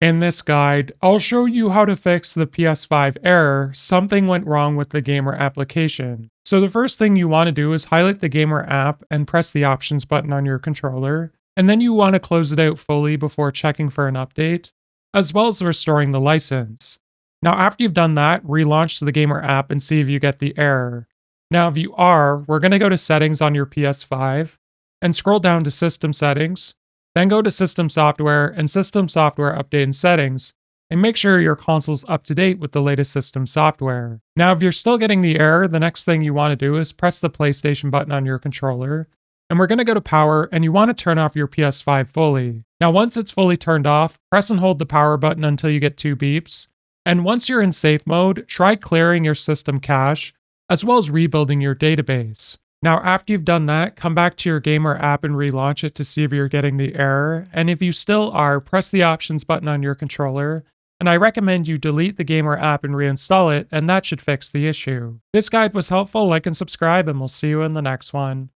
In this guide, I'll show you how to fix the PS5 error, something went wrong with the gamer application. So the first thing you want to do is highlight the gamer app and press the options button on your controller, and then you want to close it out fully before checking for an update, as well as restoring the license. Now after you've done that, relaunch the gamer app and see if you get the error. Now if you are, we're going to go to settings on your PS5 and scroll down to system settings. Then go to System Software and System Software Update and Settings, and make sure your console's up to date with the latest system software. Now, if you're still getting the error, the next thing you want to do is press the PlayStation button on your controller, and we're going to go to Power, and you want to turn off your PS5 fully. Now, once it's fully turned off, press and hold the power button until you get 2 beeps, and once you're in safe mode, try clearing your system cache, as well as rebuilding your database. Now, after you've done that, come back to your gamer app and relaunch it to see if you're getting the error. And if you still are, press the options button on your controller. And I recommend you delete the gamer app and reinstall it, and that should fix the issue. This guide was helpful. Like and subscribe, and we'll see you in the next one.